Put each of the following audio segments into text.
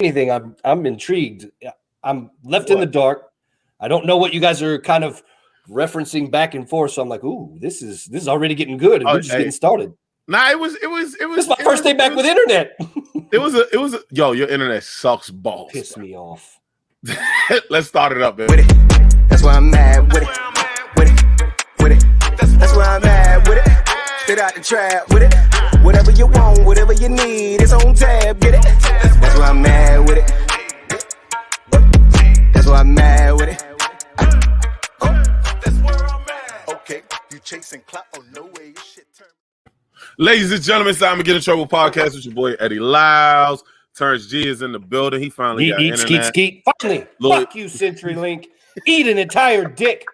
anything, I'm intrigued. I'm left in the dark. I don't know what you guys are kind of referencing back and forth. So I'm like, ooh, this is already getting good, and we're just getting started. Nah, it was. This is my first day back with internet. It was a yo. Your internet sucks balls. Piss me off. Let's start it up, man. With it. That's why I'm mad with it. With it. With it. That's why I'm mad with it. Straight out the trap with it. Whatever you want, whatever you need, it's on tab. Get it. That's why I'm mad with it. That's why I'm mad with it. That's where I'm at. Okay, you chasing clout? Oh no way, your shit turn. Ladies and gentlemen, it's time to Get in Trouble podcast with your boy Eddie Liles. Terrance G is in the building. He finally got internet. Skeet. Finally, fuck you, CenturyLink. Eat an entire dick.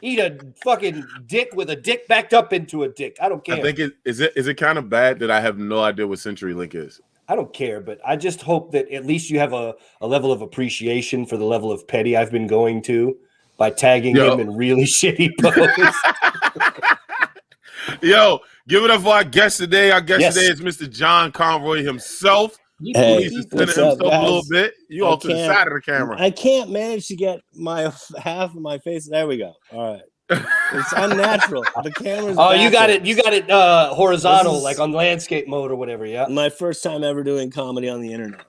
Eat a fucking dick with a dick backed up into a dick. I don't care. I think is it kind of bad that I have no idea what CenturyLink is? I don't care, but I just hope that at least you have a level of appreciation for the level of petty I've been going to by tagging him in really shitty posts. Yo, give it up for our guest today. Our guest today is Mr. John Conroy himself. Hey, he's extending himself a little bit. You all to the side of the camera. I can't manage to get my half of my face. There we go. All right. It's unnatural. The camera's you got it horizontal, like on landscape mode or whatever. Yeah. My first time ever doing comedy on the internet.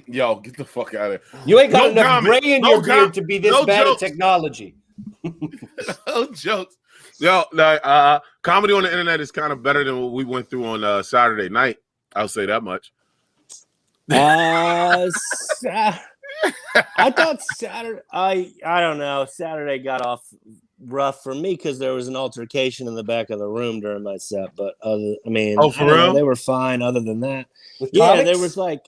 Yo, get the fuck out of here. You ain't got enough gray in your beard to be this bad at technology. No jokes. Yo, comedy on the internet is kind of better than what we went through on Saturday night. I'll say that much. I thought Saturday. I don't know. Saturday got off rough for me because there was an altercation in the back of the room during my set. But for real, they were fine. Other than that, there was like,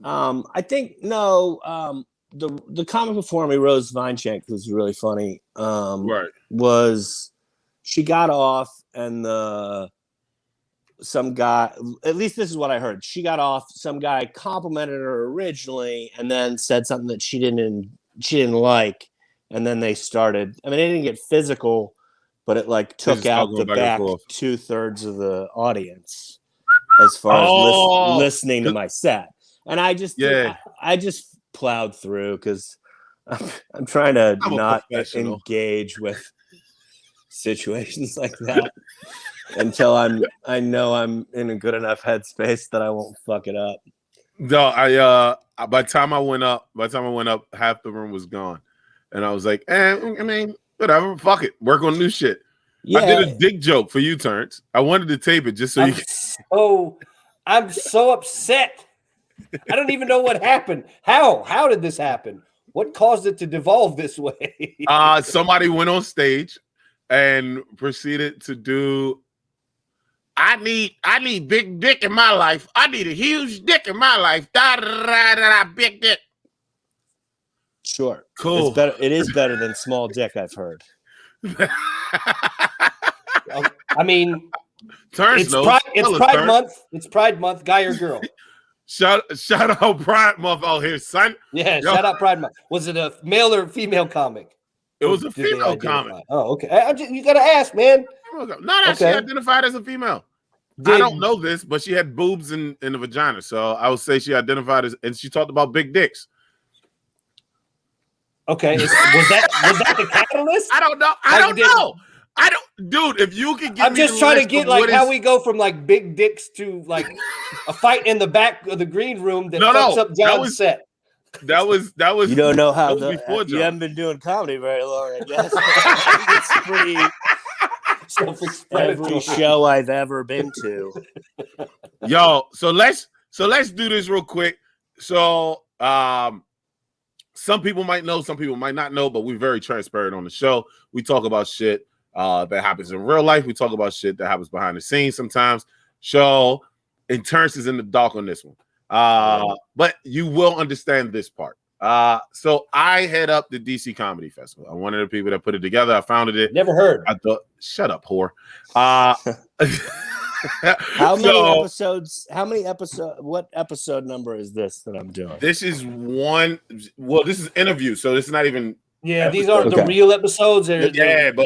I think the comic before me, Rose Vineshank, was really funny. Was she got off and some guy, at least this is what I heard. She got off. Some guy complimented her originally, and then said something that she didn't like, and then they started. I mean, it didn't get physical, but it like took out the back 2/3 of the audience as far as listening to my set. And I just plowed through because I'm trying to not engage with situations like that. Until I know I'm in a good enough headspace that I won't fuck it up. No, by the time I went up, half the room was gone, and I was like, whatever, fuck it, work on new shit. Yeah. I did a dick joke for you, Terrance. I wanted to tape it just so you can. I'm so upset. I don't even know what happened. How did this happen? What caused it to devolve this way? Somebody went on stage and proceeded to do. I need big dick in my life. I need a huge dick in my life. Big dick. Sure. Cool. It's better. It is better than small dick, I've heard. I mean, it's Pride Month. It's Pride Month, guy or girl. Shout out Pride Month out here, son. Yeah, shout out Pride Month. Was it a male or female comic? It was a female comic. Oh, okay. You gotta ask, man. She identified as a female. I don't know this, but she had boobs in the vagina, so I would say she identified as, and she talked about big dicks. Okay, was that the catalyst? I don't know. Dude. If you could get, I'm just trying to get like how we go from like big dicks to like a fight in the back of the green room that fucks up John's set. That was. You don't know how you haven't been doing comedy very long, I guess. It's pretty. Every show I've ever been to. Yo, so let's do this real quick. So some people might know, some people might not know, but we're very transparent on the show. We talk about shit that happens in real life. We talk about shit that happens behind the scenes sometimes. And Terrance is in the dark on this one. But you will understand this part. So I head up the DC Comedy Festival. I'm one of the people that put it together. I founded it. Never heard. I thought, shut up, whore. How many episodes? What episode number is this that I'm doing? This is one. Well, this is interview, so this is not even Yeah, these aren't the real episodes. We taped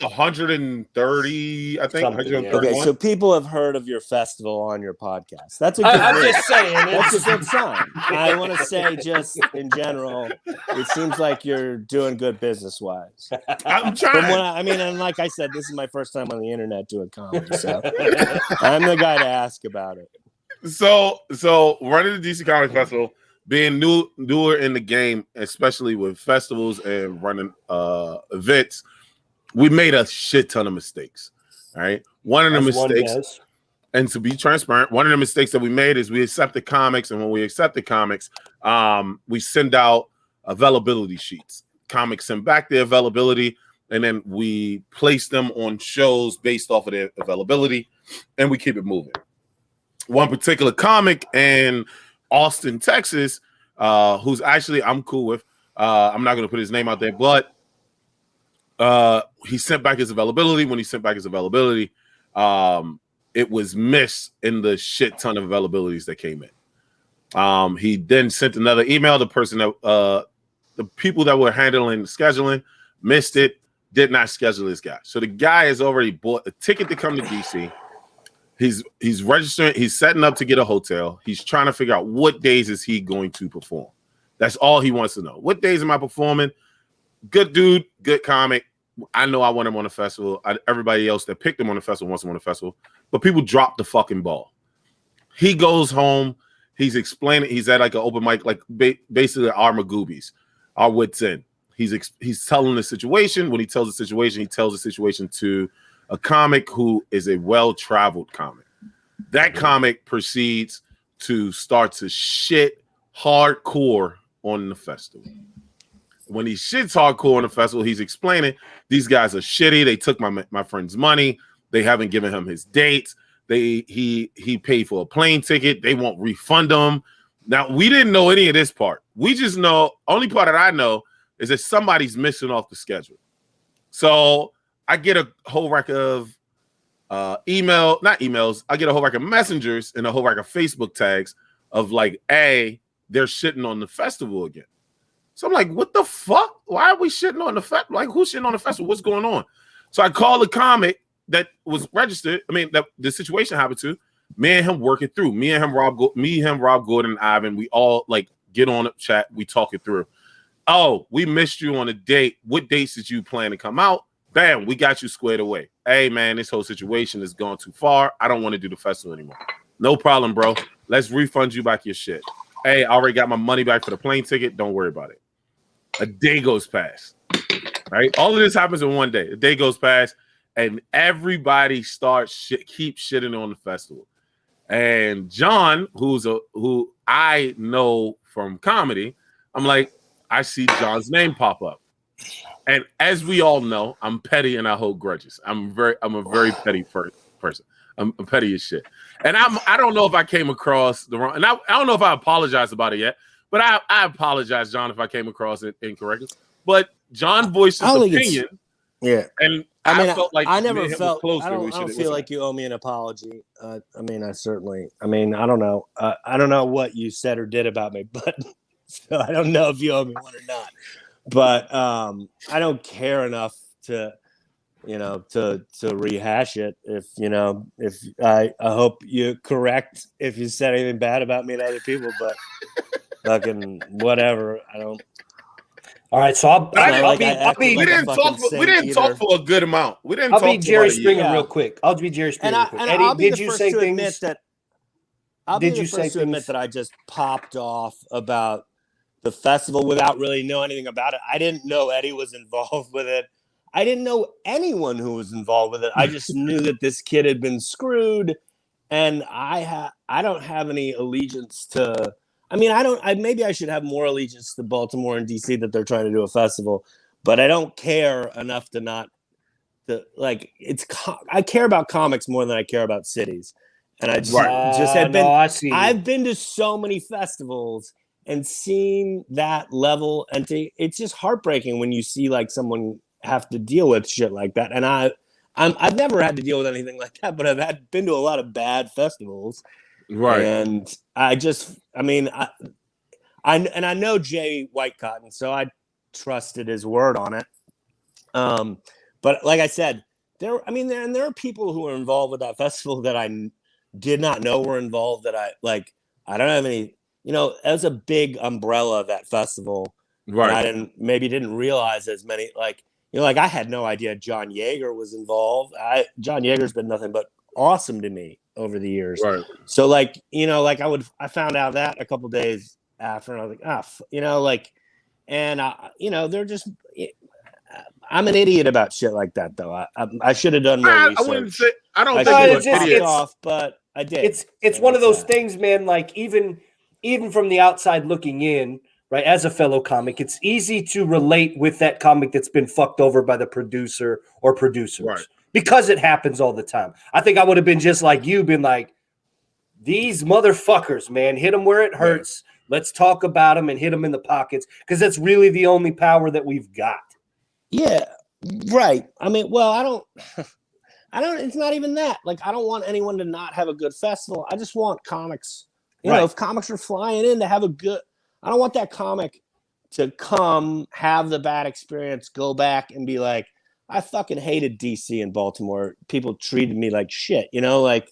130, I think. 131. Okay, so people have heard of your festival on your podcast. That's a good I'm just saying. That's a good sign. I want to say, just in general, it seems like you're doing good business-wise. I'm trying. And like I said, this is my first time on the internet doing comedy, so I'm the guy to ask about it. So running the DC Comedy Festival, being newer in the game, especially with festivals and running events, we made a shit ton of mistakes. All right. One of the mistakes, and to be transparent, one of the mistakes that we made is we accepted comics, and when we accepted comics, we send out availability sheets. Comics send back their availability, and then we place them on shows based off of their availability, and we keep it moving. One particular comic in Austin, Texas, who's actually I'm cool with. I'm not going to put his name out there, but he sent back his availability. When he sent back his availability, it was missed in the shit ton of availabilities that came in. He then sent another email. The person that the people that were handling scheduling missed it, did not schedule this guy. So the guy has already bought a ticket to come to DC. He's registering. He's setting up to get a hotel. He's trying to figure out what days is he going to perform. That's all he wants to know. What days am I performing? Good dude, good comic. I know I want him on the festival. Everybody else that picked him on the festival wants him on the festival. But people dropped the fucking ball. He goes home. He's explaining. He's at like an open mic, like basically our Magoobies, our wits end. He's telling the situation. When he tells the situation, he tells the situation to a comic who is a well-traveled comic. That comic proceeds to start to shit hardcore on the festival. When he shits hardcore on the festival, he's explaining these guys are shitty. They took my friend's money. They haven't given him his dates. He paid for a plane ticket. They won't refund him. Now, we didn't know any of this part. We just know, only part that I know is that somebody's missing off the schedule. So I get a whole rack of not emails. I get a whole rack of messengers and a whole rack of Facebook tags of like, they're shitting on the festival again. So I'm like, what the fuck? Why are we shitting on the festival? Like, who's shitting on the festival? What's going on? So I call the comic that was registered. I mean, that the situation happened to. Me and him working through. Me and him, Rob Gordon, and Ivan. We all like get on a chat. We talk it through. Oh, we missed you on a date. What dates did you plan to come out? Bam, we got you squared away. Hey, man, this whole situation has gone too far. I don't want to do the festival anymore. No problem, bro. Let's refund you back your shit. Hey, I already got my money back for the plane ticket. Don't worry about it. A day goes past, right? All of this happens in one day. A day goes past, and everybody keeps shitting on the festival. And John, who I know from comedy, I'm like, I see John's name pop up. And as we all know, I'm petty and I hold grudges. I'm a very petty person. I'm petty as shit. And I don't know if I came across the wrong, and I don't know if I apologized about it yet, but I apologize, John, if I came across it incorrectly. But John voiced his opinion. Yeah. And I felt like I never felt closer. I don't feel like you owe me an apology. I don't know. I don't know what you said or did about me, but so I don't know if you owe me one or not. But I don't care enough to rehash it. If I hope you correct if you said anything bad about me to other people, but fucking whatever. I don't. All right, so we didn't talk for a good amount. We didn't. I'll be Jerry Springer real quick. I'll be Jerry Springer real quick. Eddie, did you say things? Did you say admit that I just popped off about the festival without really knowing anything about it? I didn't know Eddie was involved with it. I didn't know anyone who was involved with it. I just knew that this kid had been screwed, and I don't have any allegiance to. I mean, maybe I should have more allegiance to Baltimore and DC that they're trying to do a festival, but I don't care enough to not. I care about comics more than I care about cities, and I just had been. I've been to so many festivals and seen that level, and it's just heartbreaking when you see like someone have to deal with shit like that. And I've never had to deal with anything like that, but I've been to a lot of bad festivals. Right. And I know Jay Whitecotton, so trusted his word on it. But like I said, there are people who are involved with that festival that I did not know were involved, that I don't have any, it was a big umbrella, that festival. Right. And I didn't realize as many, I had no idea John Yeager was involved. John Yeager's been nothing but awesome to me over the years. Right. So I found out that a couple days after, and I was like, they're just, I'm an idiot about shit like that, though. I should have done more research. I wouldn't say, I don't think think it's off, but I did. It's one of those things, man. Like even from the outside looking in, right? As a fellow comic, it's easy to relate with that comic that's been fucked over by the producer or producers, right? Because it happens all the time. I think I would have been just like you, been like, these motherfuckers, man, hit them where it hurts. Yeah. Let's talk about them and hit them in the pockets, because that's really the only power that we've got. Yeah, right. I mean, well, I don't, it's not even that. Like, I don't want anyone to not have a good festival. I just want comics, you know, if comics are flying in to have a good, I don't want that comic to come, have the bad experience, go back and be like, I fucking hated DC and Baltimore. People treated me like shit, right.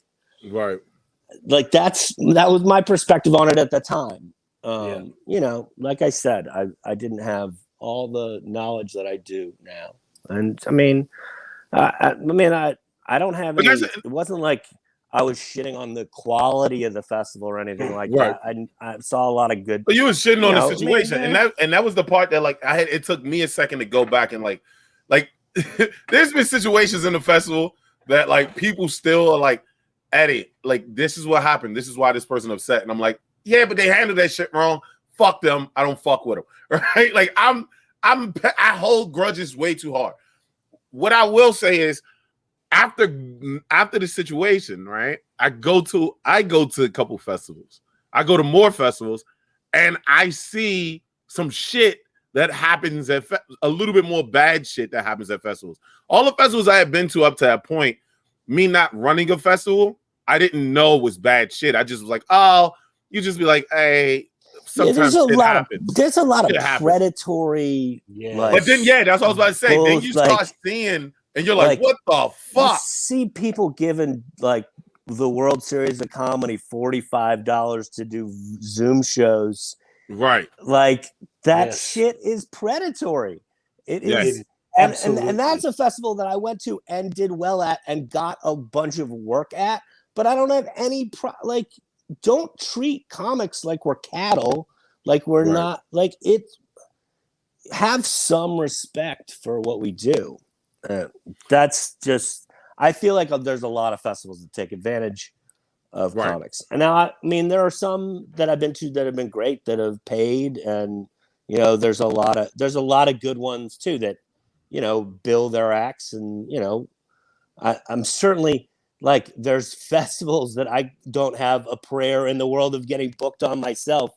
Like that was my perspective on it at the time. Like I said, I didn't have all the knowledge that I do now. And I mean, I don't have any, it wasn't like I was shitting on the quality of the festival or anything like that. I saw a lot of good. But you were shitting on the situation, and that was the part that it took me a second to go back and like there's been situations in the festival that people still are like, Eddie, this is what happened. This is why this person upset, and I'm like, yeah, but they handled that shit wrong. Fuck them. I don't fuck with them. Right? I hold grudges way too hard. What I will say is, after the situation, right? I go to a couple festivals. I go to more festivals, and I see some shit that happens at a little bit more bad shit that happens at festivals. All the festivals I had been to up to that point, me not running a festival, I didn't know was bad shit. I just was like, oh, you just be like, hey, sometimes there's a lot of predatory. But then, that's what I was about to say. Then you start seeing, and you're like, what the fuck? You see people giving the World Series of Comedy $45 to do Zoom shows. Right. That shit is predatory. It is. And that's a festival that I went to and did well at and got a bunch of work at, but I don't have any don't treat comics like we're cattle, like we're not, have some respect for what we do. That's just, I feel like there's a lot of festivals that take advantage of comics. And now, I mean, there are some that I've been to that have been great, that have paid, and there's a lot of good ones too that bill their acts, and I'm certainly there's festivals that I don't have a prayer in the world of getting booked on myself,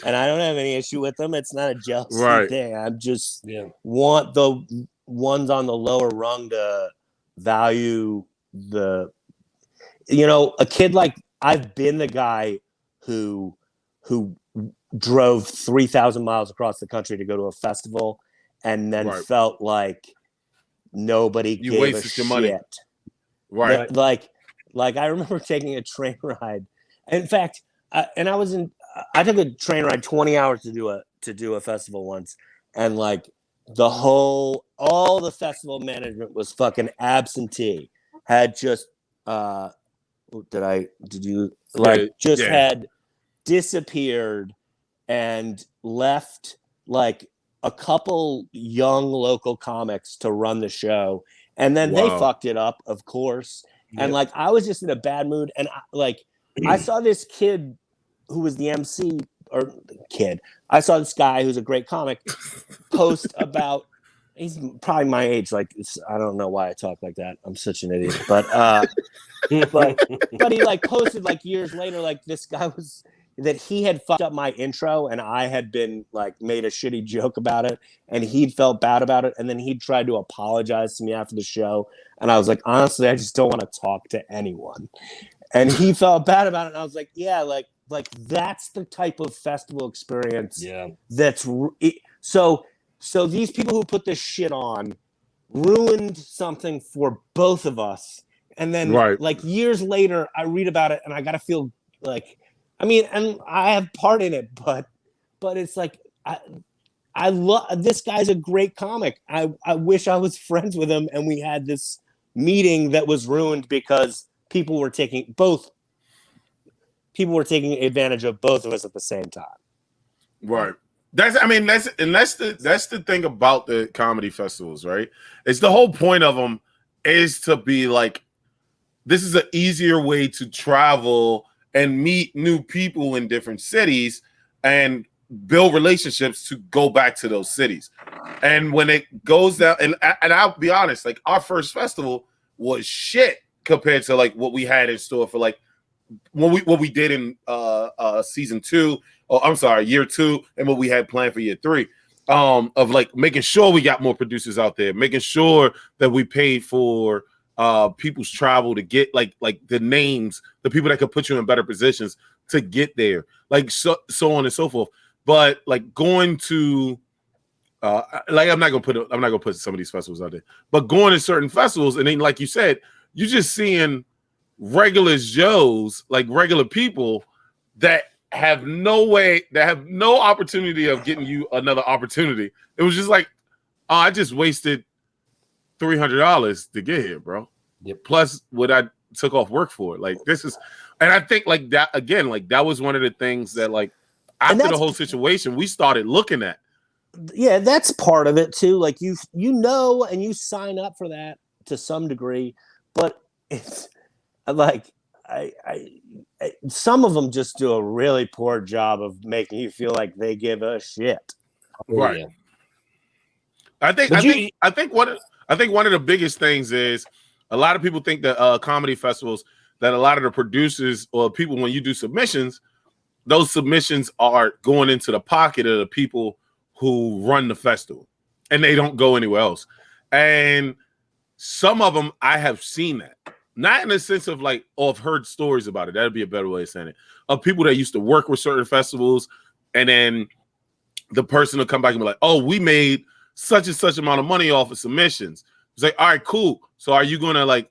and I don't have any issue with them. It's not a jealousy thing. I just want the ones on the lower rung to value a kid. I've been the guy who drove 3,000 miles across the country to go to a festival, and then felt like nobody gave a shit. Money. Right. I remember taking a train ride. In fact, I took a train ride 20 hours to do a festival once, and all the festival management was fucking absentee. Had just had disappeared and left a couple young local comics to run the show, and then they fucked it up, of course. And I was just in a bad mood, and I saw this kid who was the MC, or kid. I saw this guy who's a great comic post about. He's probably my age. I don't know why I talk like that. I'm such an idiot. But he posted years later, this guy was. That he had fucked up my intro, and I had been made a shitty joke about it, and he'd felt bad about it, and then he tried to apologize to me after the show, and I was like, honestly, I just don't want to talk to anyone, and he felt bad about it, and I was like, yeah, that's the type of festival experience. Yeah, that's so So these people who put this shit on ruined something for both of us. And then like years later, I read about it and I got to feel like, I mean, and I have part in it, but it's like, I love, this guy's a great comic. I wish I was friends with him and we had this meeting that was ruined because people were taking advantage of both of us at the same time. Right. That's the thing about the comedy festivals, right? It's the whole point of them is to be like, this is an easier way to travel and meet new people in different cities and build relationships to go back to those cities. And when it goes down, and I'll be honest, like our first festival was shit compared to like what we had in store for like what we did in season 2, or I'm sorry, year 2, and what we had planned for year 3. Of like making sure we got more producers out there, making sure that we paid for people's travel to get like the names, the people that could put you in better positions to get there, like so on and so forth. But like going to like I'm not gonna put some of these festivals out there, but going to certain festivals and then like you said, you're just seeing regular Joes, like regular people that have no opportunity of getting you another opportunity. It was just like, oh, I just wasted $300 to get here, bro. Yep. Plus what I took off work for. Like this is, and I think like that again, like that was one of the things that like after the whole situation we started looking at. Yeah, that's part of it too. Like you know, and you sign up for that to some degree, but it's like some of them just do a really poor job of making you feel like they give a shit. Right. Yeah. I think one of the biggest things is a lot of people think that comedy festivals, that a lot of the producers or people, when you do submissions, those submissions are going into the pocket of the people who run the festival and they don't go anywhere else. And some of them, I have seen that. Not in the sense of like, oh, I've heard stories about it. That'd be a better way of saying it. Of people that used to work with certain festivals, and then the person will come back and be like, oh, we made such and such amount of money off of submissions. It's like, all right, cool. So are you going to like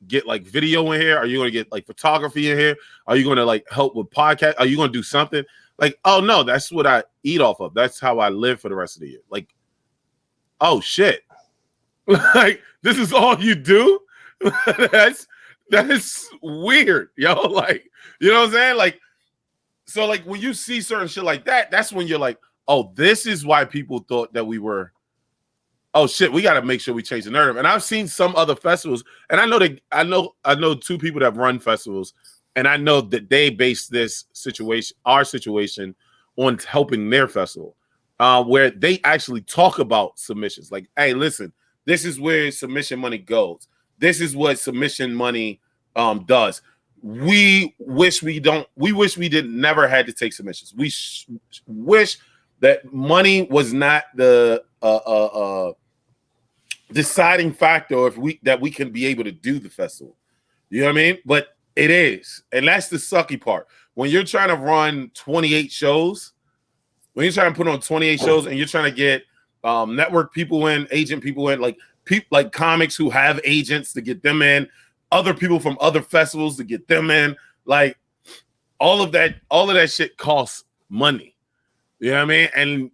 get like video in here? Are you going to get like photography in here? Are you going to like help with podcast? Are you going to do something? Like, oh no, that's what I eat off of. That's how I live for the rest of the year. Like, oh shit. Like, this is all you do? That is weird, yo. Like, you know what I'm saying? Like, so like when you see certain shit like that, that's when you're like, oh, this is why people thought that we were, oh shit, we got to make sure we change the narrative. And I've seen some other festivals, and I know 2 people that run festivals, and I know that they base this situation, our situation, on helping their festival, where they actually talk about submissions. Like, hey, listen, this is where submission money goes. This is what submission money does. We wish we never had to take submissions. We wish that money was not the deciding factor that we can be able to do the festival. You know what I mean? But it is, and that's the sucky part. When you're trying to run 28 shows, when you're trying to put on 28 shows, and you're trying to get network people in, agent people in, like people like comics who have agents to get them in, other people from other festivals to get them in, like all of that shit costs money. You know what I mean? And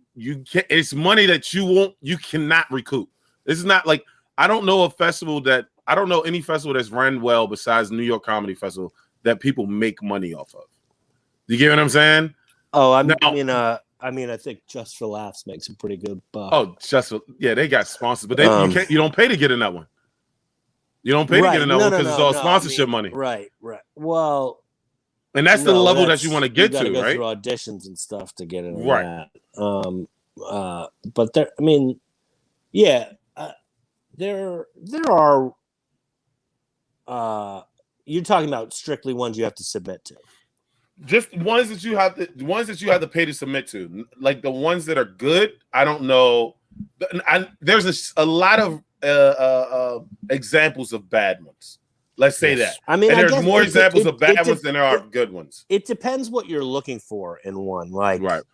it's money that you cannot recoup. This is not like, I don't know any festival that's run well besides New York Comedy Festival that people make money off of. You get what I'm saying? Oh, I mean, I think Just for Laughs makes a pretty good buck. Oh, they got sponsors, but you don't pay to get in that one. You don't pay to get in that one because it's all sponsorship money. Right. Well, and that's the level that you want to get to, go right? Through auditions and stuff to get in. Right. That. But there, I mean, yeah, there are. You're talking about strictly ones you have to submit to. Just ones that you have to pay to submit to, like the ones that are good. I don't know. There's a lot of examples of bad ones. Let's say that. I mean, and there's more examples of bad ones than there are good ones. It depends what you're looking for in one. Like, right.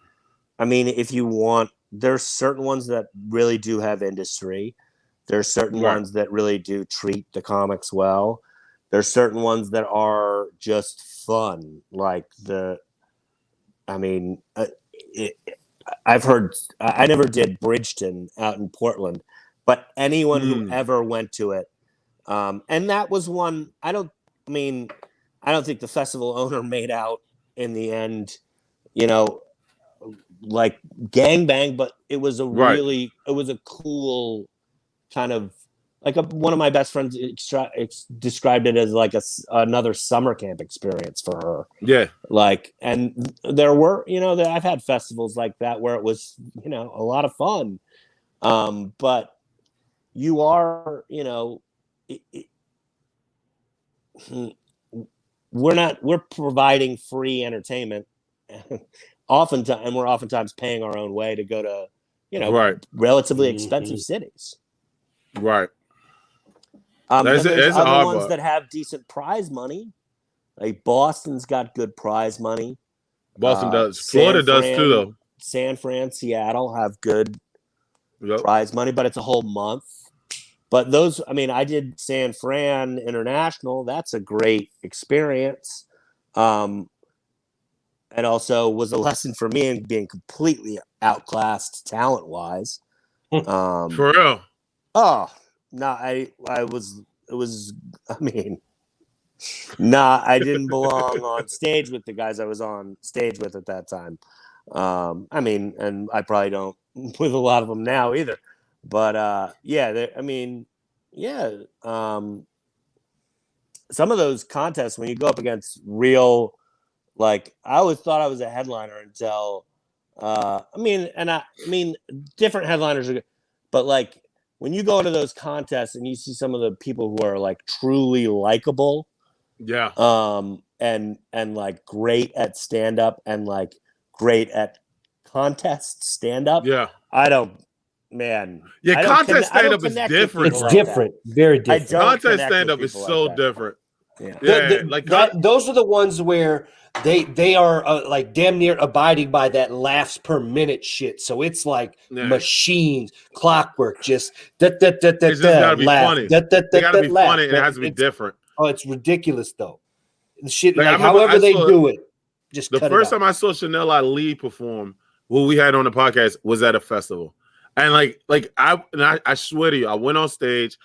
I mean, if you want there's certain ones that really do have industry. There's certain ones that really do treat the comics well. There's certain ones that are just fun, like I've heard. I never did Bridgeton out in Portland, but anyone who ever went to it, and that was one. I don't think the festival owner made out in the end, like gangbang, but it was it was a cool kind of like one of my best friends described it as like another summer camp experience for her. Yeah. Like, and there were, I've had festivals like that where it was, a lot of fun. But you are, we're providing free entertainment. Oftentimes, and we're oftentimes paying our own way to go to, relatively expensive cities. Right. There's other ones that have decent prize money. Like Boston's got good prize money. Boston does. Florida does too, though. San Fran, Seattle have good prize money, but it's a whole month. But those, I did San Fran International. That's a great experience. And also was a lesson for me in being completely outclassed talent-wise. For real. Oh, no, I didn't belong on stage with the guys I was on stage with at that time. And I probably don't with a lot of them now either. But some of those contests when you go up against real, like, I always thought I was a headliner until, different headliners are good, but like when you go into those contests and you see some of the people who are like truly likable, and like great at stand up and like great at contest stand up, contest stand up is different. It's different, very different. Contest stand up is so different. Those are the ones where they are like damn near abiding by that laughs per minute shit. So it's like machines, clockwork, just it's just gotta be funny. They gotta be funny, and it has to be different. Oh, it's ridiculous though. The shit, like however they do it, just the first time I saw Chanel Ali perform, what we had on the podcast was at a festival, and I swear to you, I went on stage.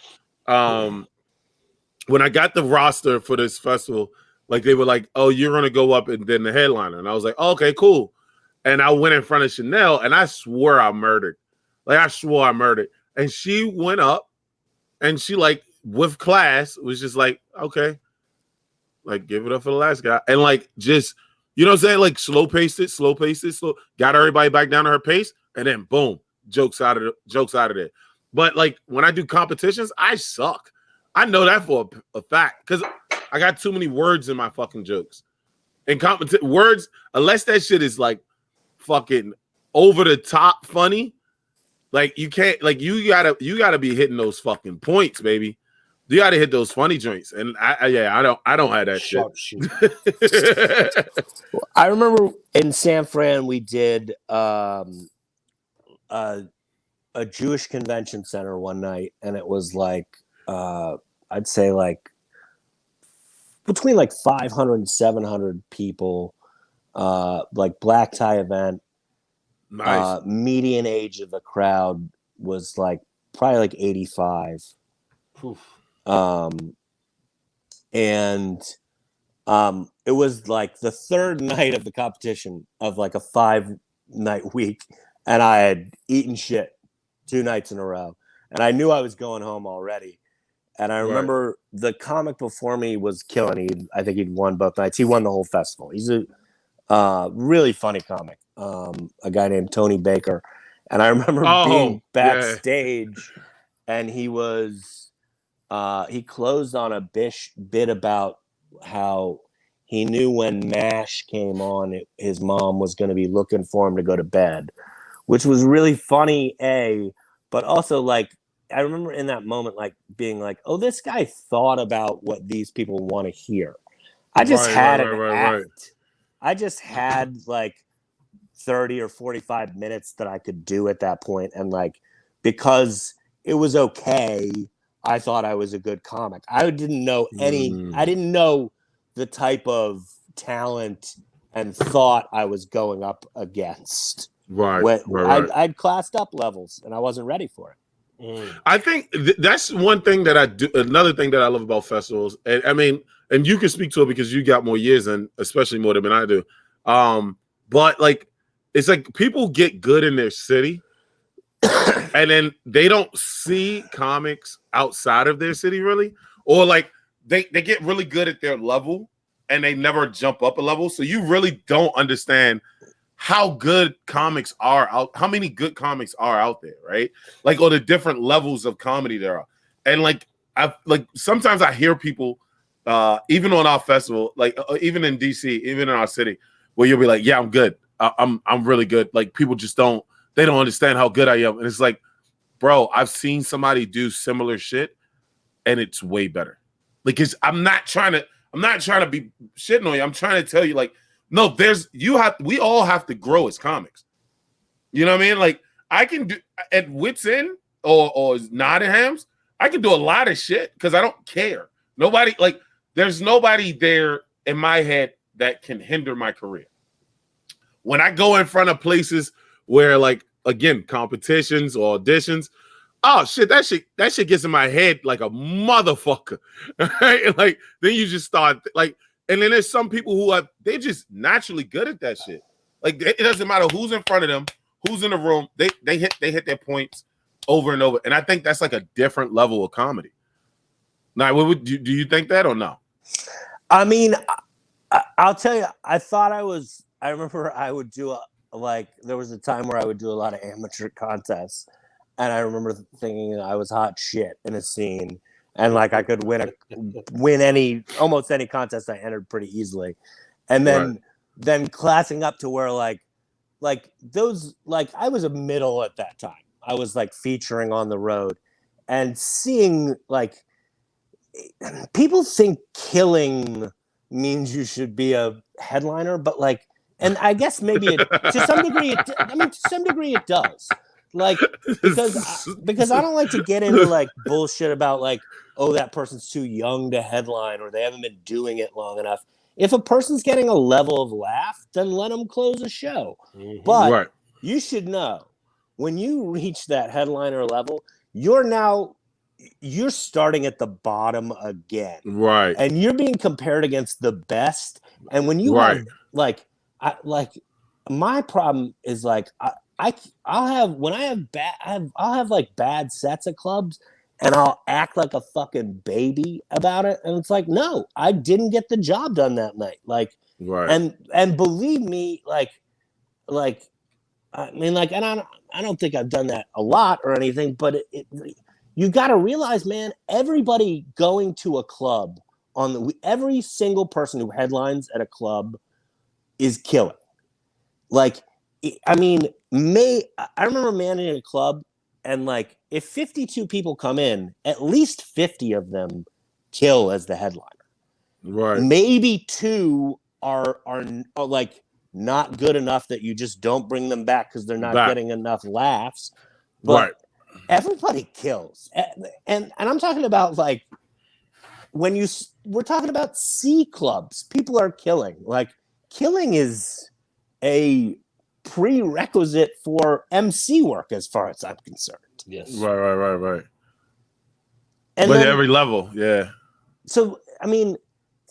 When I got the roster for this festival, like they were like, "Oh, you're gonna go up and then the headliner," and I was like, oh, "Okay, cool." And I went in front of Chanel, and I swore I murdered. And she went up, and she like with class was just like, "Okay, like give it up for the last guy," and like just what I'm saying, like slow paced it, got everybody back down to her pace, and then boom, jokes out of there. But like when I do competitions, I suck. I know that for a fact because I got too many words in my fucking jokes. And words, unless that shit is like fucking over the top funny, like you can't, like you gotta be hitting those fucking points, baby. You gotta hit those funny joints. And I don't have that shit. I remember in San Fran we did a Jewish convention center one night, and it was like I'd say like between like 500 and 700 people, like black tie event. Nice. Median age of the crowd was like probably like 85. It was like the third night of the competition of like a 5-night week, and I had eaten shit 2 nights in a row, and I knew I was going home already. And I remember the comic before me was killing. I think he'd won both nights. He won the whole festival. He's a really funny comic, a guy named Tony Baker. And I remember being backstage, and he was he closed on a bit about how he knew when MASH came on, his mom was going to be looking for him to go to bed, which was really funny, but also like, I remember in that moment, like being like, "Oh, this guy thought about what these people want to hear." I just had an act. I just had like 30 or 45 minutes that I could do at that point. And like, because it was okay, I thought I was a good comic. I didn't know I didn't know the type of talent and thought I was going up against. Right. I'd classed up levels and I wasn't ready for it. I think that's one thing that I do. Another thing that I love about festivals, and I mean, and you can speak to it because you got more years and especially more than I do. But like, it's like people get good in their city, and then they don't see comics outside of their city really, or like they get really good at their level and they never jump up a level. So you really don't understand how good comics are out, how many good comics are out there, right? Like, or the different levels of comedy there are. And like, sometimes I hear people, even on our festival, like even in DC, even in our city, where you'll be like, yeah, I'm good. I'm really good. Like, people just don't understand how good I am. And it's like, bro, I've seen somebody do similar shit and it's way better. Like, I'm not trying to be shitting on you. I'm trying to tell you, like, no, we all have to grow as comics. You know what I mean? Like, I can do at Wits End or Nottingham's, I can do a lot of shit because I don't care. There's nobody there in my head that can hinder my career. When I go in front of places where, like, again, competitions or auditions, oh shit, that shit gets in my head like a motherfucker. Right? Like, then you just start like. And then there's some people who they're just naturally good at that shit. Like, it doesn't matter who's in front of them, who's in the room. They hit their points over and over. And I think that's like a different level of comedy. Now, do you think that or no? I mean, I'll tell you, I remember I would do there was a time where I would do a lot of amateur contests. And I remember thinking I was hot shit in a scene. And like I could win almost any contest I entered pretty easily, and then classing up to where like those, like, I was a middle at that time. I was like featuring on the road, and seeing, like, people think killing means you should be a headliner, but like, and I guess maybe to some degree it does. Like, because I don't like to get into like bullshit about like, oh, that person's too young to headline or they haven't been doing it long enough. If a person's getting a level of laugh, then let them close a show. Mm-hmm. But you should know, when you reach that headliner level, you're starting at the bottom again. Right. And you're being compared against the best. And when you have my problem is like, I'll have like bad sets at clubs and I'll act like a fucking baby about it. And it's like, no, I didn't get the job done that night. Like, and believe me, I mean, like, and I don't think I've done that a lot or anything, but you got to realize, man, everybody going to a club every single person who headlines at a club is killing. Like, I mean, I remember managing a club, and like, if 52 people come in, at least 50 of them kill as the headliner. Right. Maybe 2 are like not good enough that you just don't bring them back because they're not getting enough laughs. But everybody kills, and I'm talking about like we're talking about C clubs. People are killing. Like, killing is a prerequisite for MC work, as far as I'm concerned. Yes. Right. And but at every level, yeah. So, I mean,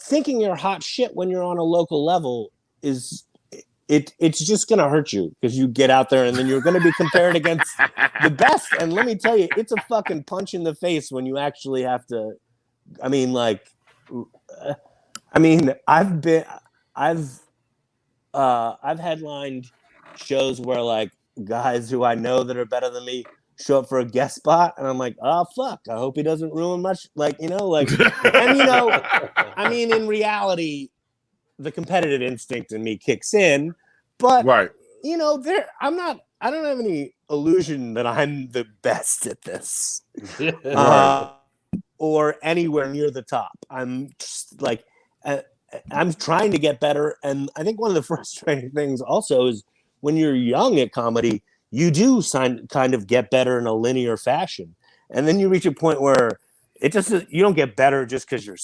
thinking you're hot shit when you're on a local level it's just gonna hurt you, because you get out there and then you're gonna be compared against the best. And let me tell you, it's a fucking punch in the face when you actually have to. I mean, like, I've headlined shows where like guys who I know that are better than me show up for a guest spot, and I'm like, oh fuck, I hope he doesn't ruin much, like, you know, like, and you know, I mean, in reality, the competitive instinct in me kicks in, but you know, I don't have any illusion that I'm the best at this, or anywhere near the top. I'm just like, I'm trying to get better, and I think one of the frustrating things also is when you're young at comedy, you do kind of get better in a linear fashion. And then you reach a point where you don't get better just because you're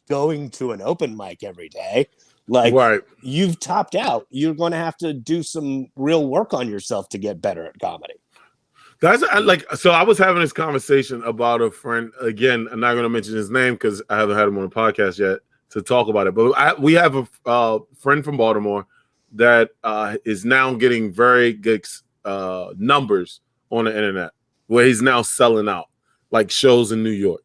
going to an open mic every day. Like, you've topped out. You're going to have to do some real work on yourself to get better at comedy. So I was having this conversation about a friend. Again, I'm not going to mention his name because I haven't had him on the podcast yet to talk about it. But we have a friend from Baltimore that is now getting very good numbers on the internet, where he's now selling out like shows in New York.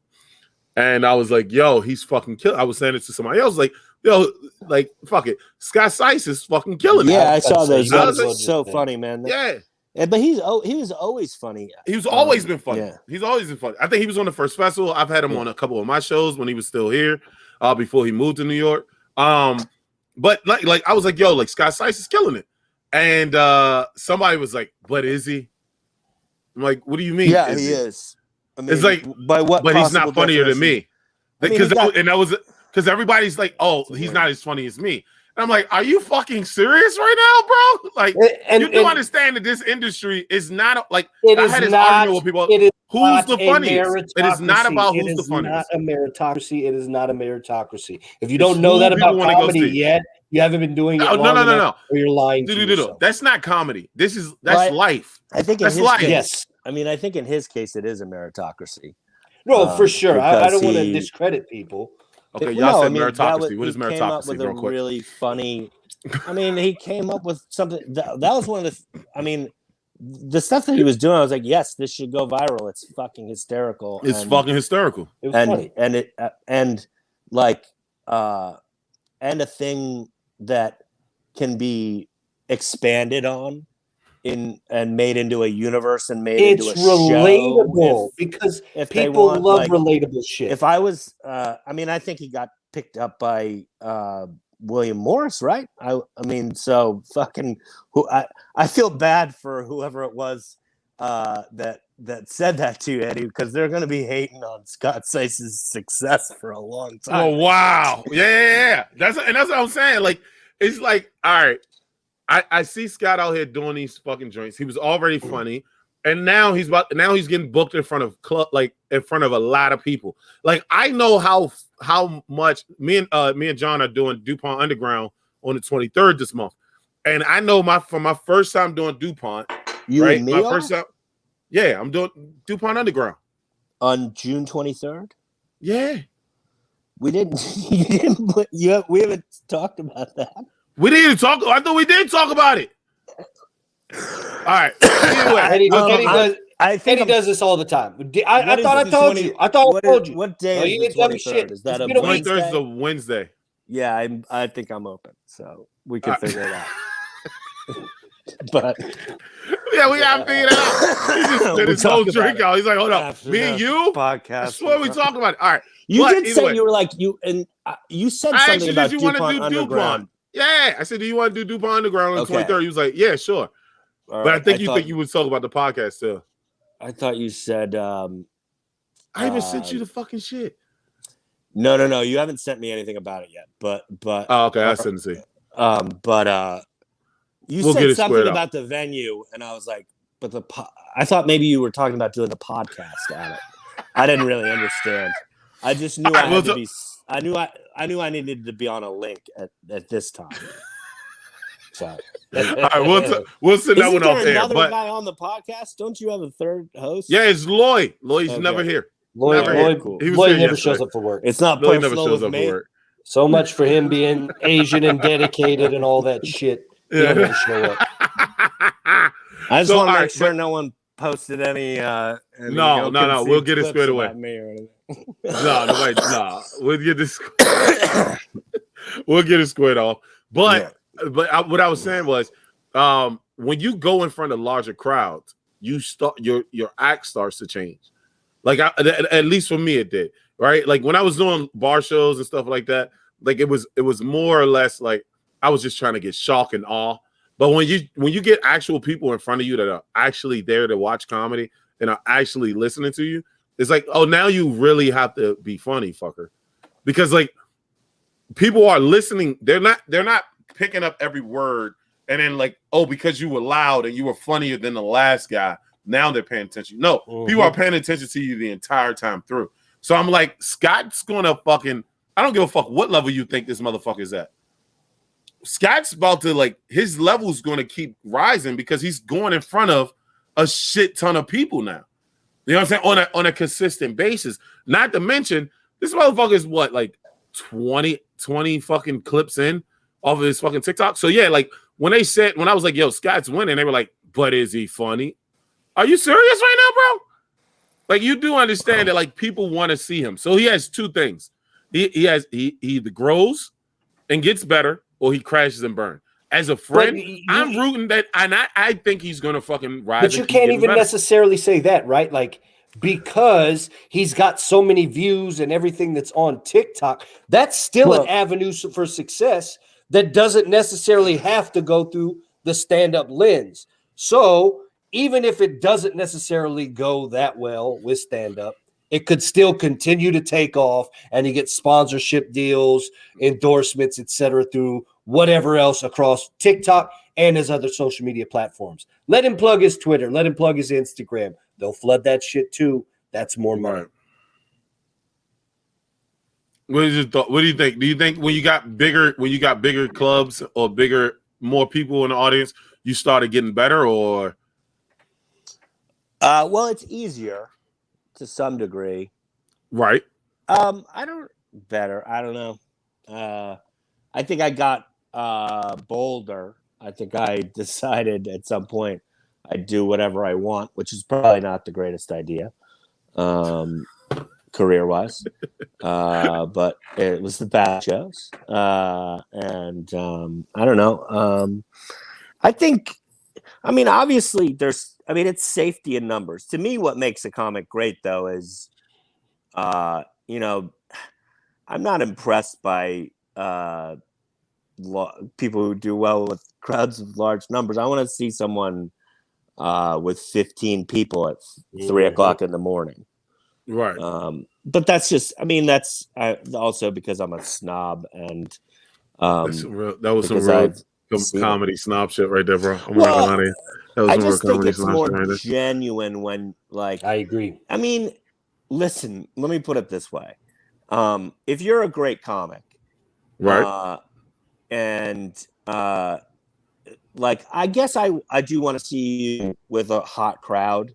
And I was like, yo, he's fucking killing. I was saying it to somebody else, like, yo, like, fuck it. Scott Seiss is fucking killing it. Yeah, I saw those. That's so funny, man. Yeah. But he was always funny. He's always been funny. Yeah. He's always been funny. I think he was on the first festival. I've had him on a couple of my shows when he was still here, before he moved to New York. But like I was like, yo, like Scott Seiss is killing it. And somebody was like, but is he? I'm like, what do you mean? Yeah, he is. I mean, it's like, by what? But he's not funnier than me. Because because everybody's like, oh, he's not as funny as me. And I'm like, are you fucking serious right now, bro? Like, you do understand that this industry is not like, I had this argument with people. Who's the funniest? It is not about who's the funniest. It is not a meritocracy. It is not a meritocracy. If you don't know that about comedy yet, you haven't been doing it long enough, or you're lying to yourself. That's not comedy. That's life. I think that's life. Yes. I mean, I think in his case, it is a meritocracy. No, for sure. I don't want to discredit people. Okay, y'all said meritocracy. What is meritocracy? He came up with a really funny. I mean, he came up with something that was one of the. I mean, the stuff that he was doing, I was like, yes, this should go viral. It's fucking hysterical. It's fucking hysterical. It was funny. And a thing that can be expanded on and made into a universe and made into a relatable because people love relatable shit. If I was, I mean, I think he got picked up by William Morris, right? I mean, so fucking. I feel bad for whoever it was that said that to you, Eddie, because they're going to be hating on Scott Seiss's success for a long time. Oh wow, yeah. That's what I'm saying. Like, it's like, all right. I see Scott out here doing these fucking joints. He was already funny, and now he's getting booked in front of a lot of people. Like, I know how much me and John are doing DuPont Underground on the 23rd this month, and I know for my first time doing DuPont. You right? And me my first time. Yeah, I'm doing DuPont Underground on June 23rd. Yeah, we didn't. We haven't talked about that. We didn't even talk. I thought we did talk about it. All right. Anyway, Eddie does this all the time. I thought I told you. I told you. What day is the 23rd? Is that a 23rd is a Wednesday. Yeah, I think I'm open, so we can figure it out. But yeah, we gotta figure it out. He just spit his whole drink out. He's like, hold up, me and you podcast. I swear we talk about it. All right. You did say you were like you said something about DuPont Underground. Yeah, I said, do you want to do DuPont Underground on the 23rd? He was like, yeah, sure. Right. But I think you would talk about the podcast too. I thought you said I even sent you the fucking shit. No. You haven't sent me anything about it yet. But oh, okay, I sent it. You said something about the venue, and I was like, but I thought maybe you were talking about doing the podcast at it. I didn't really understand. I just knew I had to be. I knew I needed to be on a link at this time. So, all right, we'll send that one off there. Another guy on the podcast? Don't you have a third host? Yeah, it's Lloyd. Lloyd's never here. Lloyd never shows up for work. It's not Lloyd never shows up for work. So much for him being Asian and dedicated and all that shit. He never show up. I just want to make sure no one posted any. No. We'll get it squared away. No. We'll get this. We'll get it squared off. But what I was saying was, when you go in front of larger crowds, you start your act starts to change. Like at least for me, it did. Right? Like when I was doing bar shows and stuff like that, like it was more or less like I was just trying to get shock and awe. But when you get actual people in front of you that are actually there to watch comedy and are actually listening to you, it's like, oh, now you really have to be funny, fucker. Because like people are listening, they're not picking up every word and then like, oh, because you were loud and you were funnier than the last guy, now they're paying attention. No, people are paying attention to you the entire time through. So I'm like, Scott's gonna fucking, I don't give a fuck what level you think this motherfucker's at. Scott's about to, like, his level's gonna keep rising because he's going in front of a shit ton of people now. You know what I'm saying? On a consistent basis. Not to mention, this motherfucker is what, like 20 fucking clips in off of his fucking TikTok. So yeah, like when I was like, yo, Scott's winning, they were like, but is he funny? Are you serious right now, bro? Like, you do understand that like people want to see him. So he has two things. He either grows and gets better, or he crashes and burns. As a friend, I'm rooting that, and I think he's gonna fucking rise. But you can't even necessarily say that, right? Like, because he's got so many views and everything that's on TikTok, that's still an avenue for success that doesn't necessarily have to go through the stand-up lens. So even if it doesn't necessarily go that well with stand-up, it could still continue to take off, and he gets sponsorship deals, endorsements, etc., through whatever else across TikTok and his other social media platforms. Let him plug his Twitter. Let him plug his Instagram. They'll flood that shit too. That's more money. Right. What is your thought? What do you think? Do you think when you got bigger clubs or more people in the audience, you started getting better, or? Well, it's easier to some degree. Right. I don't know. I think I got bolder. I think I decided at some point I'd do whatever I want, which is probably not the greatest idea, career-wise. But it was the bad shows. And I don't know. Obviously it's safety in numbers. To me, what makes a comic great, though, is, I'm not impressed by people who do well with crowds of large numbers. I want to see someone with 15 people at 3 o'clock in the morning. Right. But that's just, that's also because I'm a snob, and that was some real comedy snob shit right there, bro. I'm not gonna lie to you. I just think it's more genuine when, like, I agree. Listen, let me put it this way. If you're a great comic, right, like, I guess I do want to see you with a hot crowd.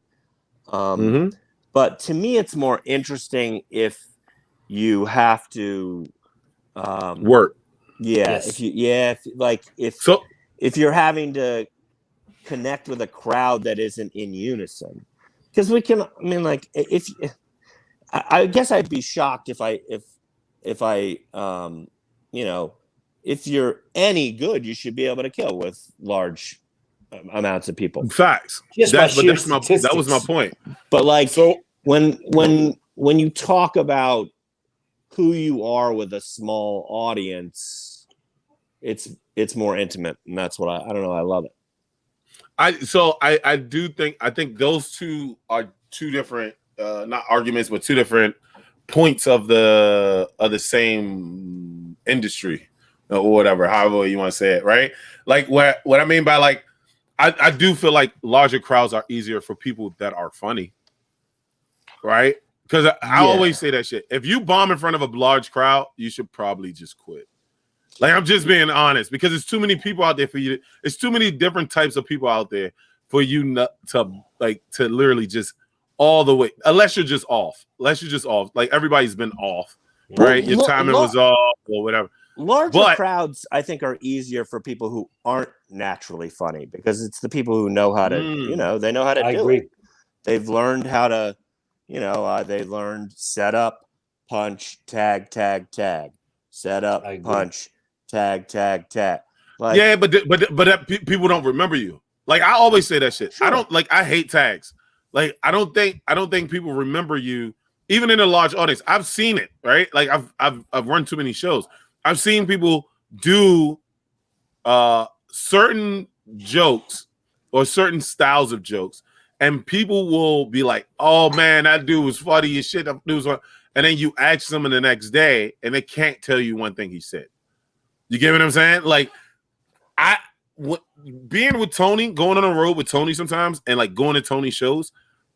But to me, it's more interesting if you have to work. Yeah, yes. If you're having to connect with a crowd that isn't in unison, because I guess I'd be shocked if you're any good, you should be able to kill with large amounts of people. Facts. That was my point. But when you talk about who you are with a small audience, it's more intimate, and that's what I don't know. I love it. I think those two are two different, not arguments, but two different points of the same industry, or whatever, however you want to say it, right? Like, what I mean by, like, I do feel like larger crowds are easier for people that are funny, right? Because I always say that shit. If you bomb in front of a large crowd, you should probably just quit. Like, I'm just being honest, because there's too many people out there for you. It's too many different types of people out there for you not to literally just all the way. Unless you're just off. Like, everybody's been off, right? Your timing was off or whatever. Larger crowds, I think, are easier for people who aren't naturally funny, because it's the people who know how to, they know how to do it. They've learned how to, they learned set up, punch, tag, tag, tag, set up, punch, tag, tag, tag. Like, yeah, but people don't remember you. Like, I always say that shit. Sure. I hate tags. Like, I don't think people remember you, even in a large audience. I've seen it, right? Like, I've run too many shows. I've seen people do certain jokes or certain styles of jokes, and people will be like, "Oh man, that dude was funny as shit." And then you ask them the next day, and they can't tell you one thing he said. You get what I'm saying? Like, being with Tony, going on a road with Tony sometimes, and like going to Tony shows,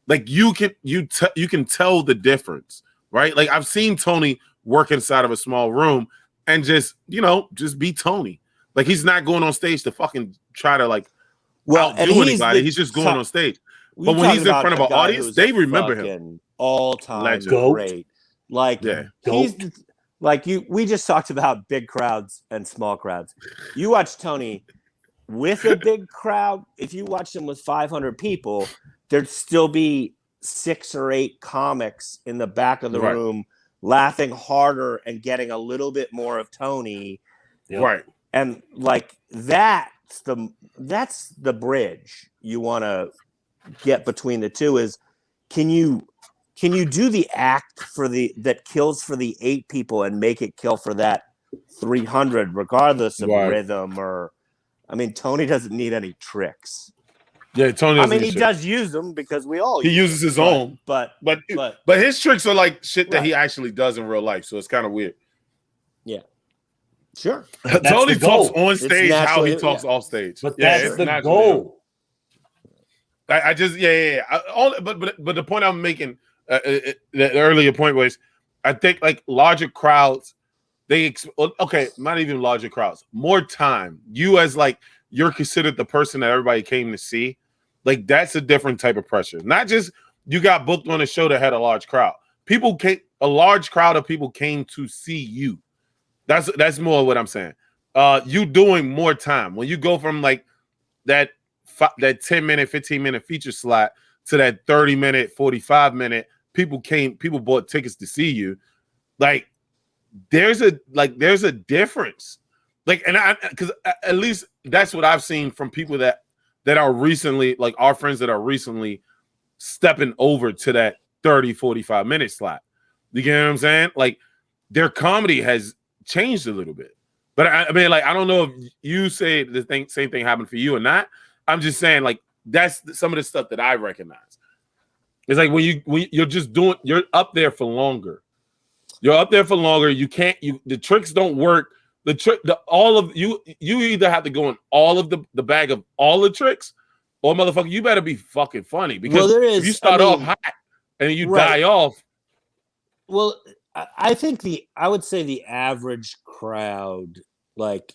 like you can tell the difference, right? Like I've seen Tony work inside of a small room and just be Tony. Like he's not going on stage to fucking try to like outdo anybody. He's just going on stage. But when he's in front of an audience, they remember him. All-time great. Like he's like we just talked about big crowds and small crowds. You watch Tony with a big crowd, if you watch him with 500 people, there'd still be 6 or 8 comics in the back of the room laughing harder and getting a little bit more of Tony. Right. And like that's the bridge you want to get between the two is can you do the act that kills for the 8 people and make it kill for that 300 regardless of rhythm or I mean Tony doesn't need any tricks. Yeah, Tony. I mean he does use them because we all uses his own, but his tricks are like shit that he actually does in real life, so it's kind of weird. Yeah. Sure. Tony talks on stage how he talks off stage. But that's the goal. I just but the point I'm making, the earlier point was, I think like larger crowds, not even larger crowds, more time. You as like you're considered the person that everybody came to see, like that's a different type of pressure. Not just you got booked on a show that had a large crowd. A large crowd of people came to see you. That's more what I'm saying. You doing more time when you go from like that 10-minute, 15-minute feature slot to that 30-minute, 45-minute. People bought tickets to see you. Like there's a difference. Like, and because at least that's what I've seen from people that are recently, like our friends that are recently stepping over to that 30, 45-minute slot. You get what I'm saying? Like their comedy has changed a little bit. But I mean, like, I don't know if you say the same thing happened for you or not. I'm just saying, like, that's some of the stuff that I recognize. It's like when you're up there for longer. You're up there for longer. The tricks don't work. You either have to go in all of the bag of all the tricks, or motherfucker, you better be fucking funny because if you start off hot and you die off. Well, I think I would say the average crowd like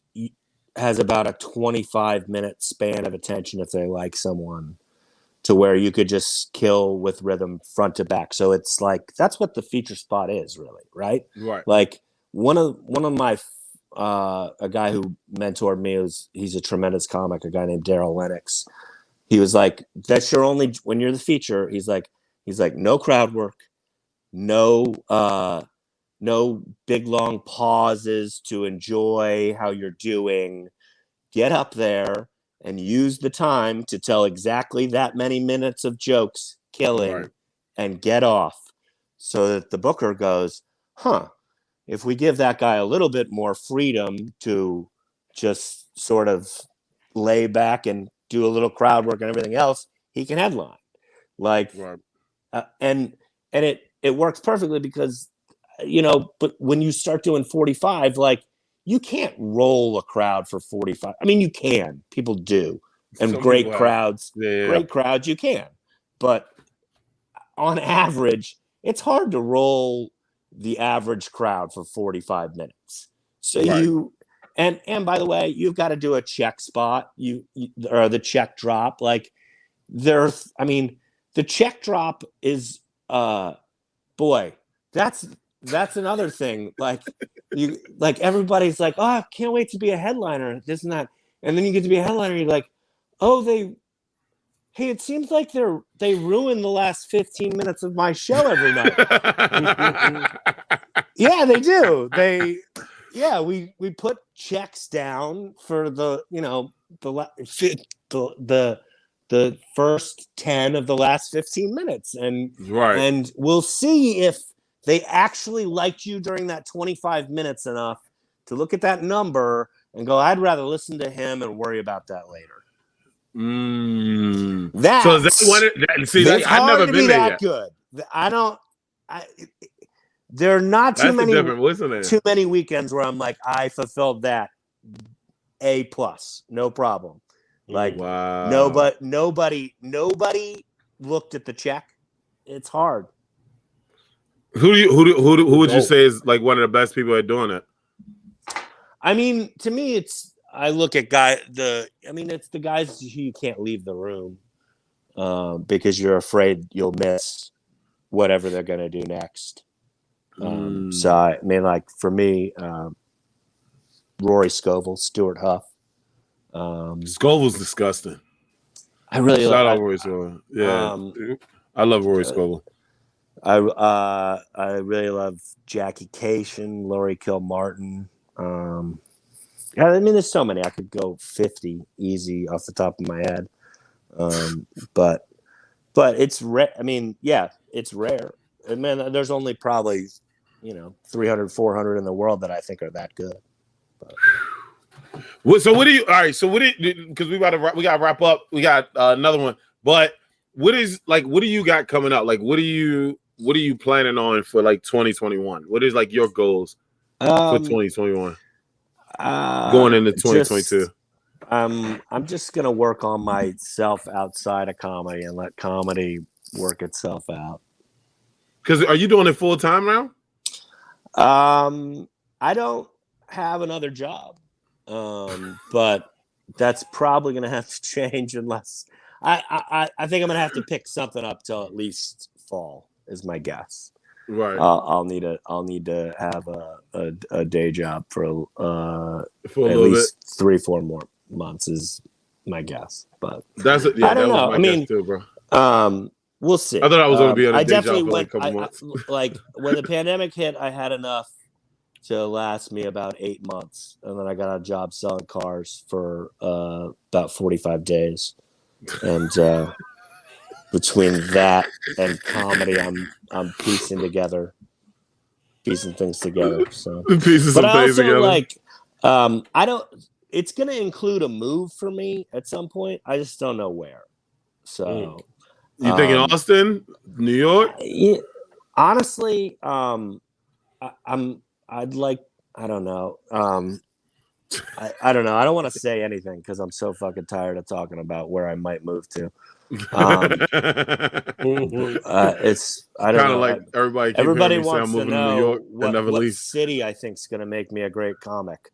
has about a 25-minute span of attention if they like someone, to where you could just kill with rhythm front to back. So it's like that's what the feature spot is, really, right? Right. Like one of my a guy who mentored me he's a tremendous comic, a guy named Daryl Lennox. He was like, "That's your only when you're the feature." He's like, no crowd work, no big long pauses to enjoy how you're doing. Get up there and use the time to tell exactly that many minutes of jokes, killing, and get off. So that the booker goes, if we give that guy a little bit more freedom to just sort of lay back and do a little crowd work and everything else, he can headline. Like, and it works perfectly because, but when you start doing 45, like you can't roll a crowd for 45. I mean, you can, people do. And great crowds, you can. But on average, it's hard to roll the average crowd for 45 minutes. So and by the way, you've got to do a check spot, or the check drop. Like the check drop is that's another thing. Like everybody's like, oh, I can't wait to be a headliner, this and that. And then you get to be a headliner, you're like, oh, it seems like they ruin the last 15 minutes of my show every night. Yeah, they do. We put checks down for the first 10 of the last 15 minutes. And we'll see if they actually liked you during that 25 minutes enough to look at that number and go, I'd rather listen to him and worry about that later. I've never been there yet. Good. There are not too many weekends where I'm like, I fulfilled that. A+, no problem. Like wow. nobody looked at the check. It's hard. Who would you say is like one of the best people at doing it? I mean, to me, I look at it's the guys who you can't leave the room because you're afraid you'll miss whatever they're going to do next. So, I mean, like for me, Rory Scovel, Stuart Huff. Scovel's disgusting. I really shout out Rory Scovel. Yeah, I love Rory Scovel. I really love Jackie Cation, Laurie Kilmartin. Yeah, I mean, there's so many. I could go 50 easy off the top of my head. But it's rare. I mean, yeah, it's rare. And man, there's only probably 300, 400 in the world that I think are that good. But. So what do you? All right. So what do you? Because we got to wrap up. We got another one. But what do you got coming up? Like, what are you planning on for like 2021? What is like your goals for 2021? Going into 2022. I'm just gonna work on myself outside of comedy and let comedy work itself out. Because are you doing it full time now? I don't have another job, but that's probably gonna have to change unless I think I'm gonna have to pick something up till at least fall is my guess. Right. I'll need to have a day job for at least 3-4 more months is my guess. But I don't know. I mean, too, bro. We'll see. I thought I was going to be on a day job for like a couple months. Like when the pandemic hit, I had enough to last me about 8 months, and then I got a job selling cars for about 45 days, and between that and comedy, I'm piecing things together. So, but I also together. Like, I don't. It's going to include a move for me at some point. I just don't know where. So, you think in Austin, New York? Honestly, I'd like. I don't know. I don't know. I don't want to say anything because I'm so fucking tired of talking about where I might move to. It's I don't know. Like everybody wants to know New York what city I think is going to make me a great comic.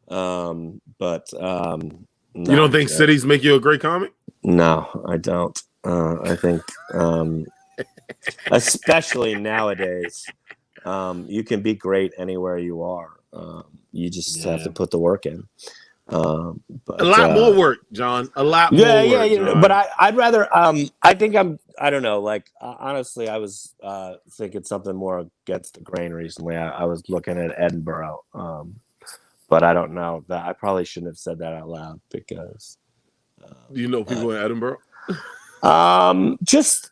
But you don't think cities make you a great comic? No, I don't. I think, especially nowadays, you can be great anywhere you are. You just have to put the work in. But, a lot more work, John. A lot more work. Yeah. But I'd rather. I think I don't know. Like honestly, I was thinking something more against the grain recently. I was looking at Edinburgh. But I don't know that I probably shouldn't have said that out loud because. Do you know people in Edinburgh? Just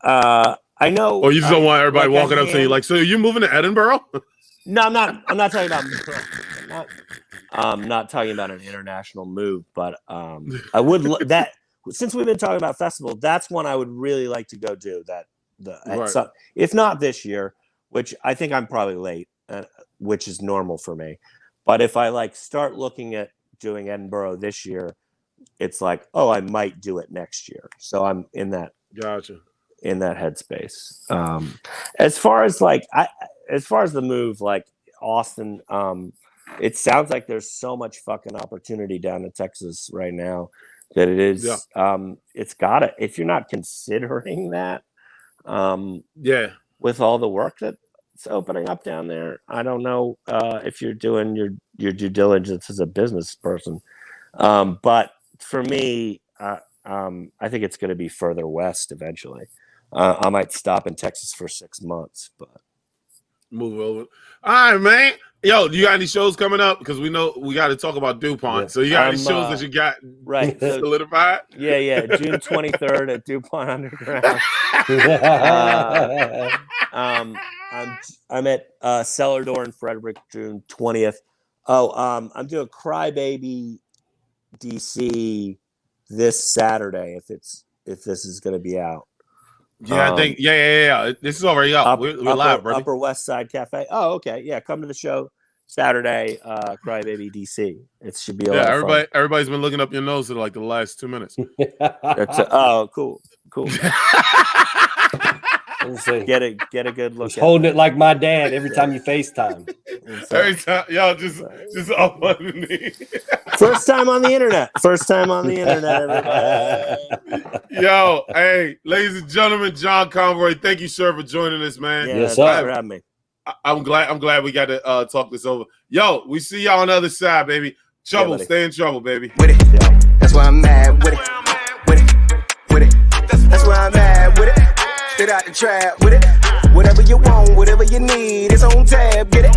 I know. Or you just don't want everybody walking up to you like, so are you moving to Edinburgh? No, I'm not. I'm not talking about. I'm not talking about an international move, but I would that since we've been talking about festival, that's one I would really like to go do. If not this year, which I think I'm probably late, which is normal for me. But if I start looking at doing Edinburgh this year, it's like, oh, I might do it next year. So I'm in that. Gotcha. In that headspace. As far as the move, like Austin, it sounds like there's so much fucking opportunity down in Texas right now that it is. Yeah. It's gotta. If you're not considering that, with all the work that's opening up down there, I don't know if you're doing your due diligence as a business person. But for me, I think it's going to be further west eventually. I might stop in Texas for 6 months, but move over. All right, man. Yo, do you got any shows coming up? Because we know we got to talk about DuPont. Yeah. So you got any shows that you got solidified? Yeah. June 23rd at DuPont Underground. I'm at Cellar Door in Frederick, June 20th. I'm doing Crybaby DC this Saturday if this is going to be out. Yeah, I think yeah. This is already out. We're live, brother. Upper West Side Cafe. Oh, okay. Yeah, come to the show Saturday, Crybaby DC. It should be a lot of fun. Everybody's been looking up your nose for like the last 2 minutes. Cool. Get a good look. Holding it like my dad every time you FaceTime. Every time, y'all just up underneath. First time on the internet, everybody. Yo, hey, ladies and gentlemen, John Conroy, thank you, sir, for joining us, man. Yes, thanks for having me. I'm glad we got to talk this over. Yo, we see y'all on the other side, baby. Trouble, stay in trouble, baby. With it, that's why I'm mad with it. With it, that's why I'm mad with it. Straight out the trap with it. Whatever you want, whatever you need, it's on tab. Get it.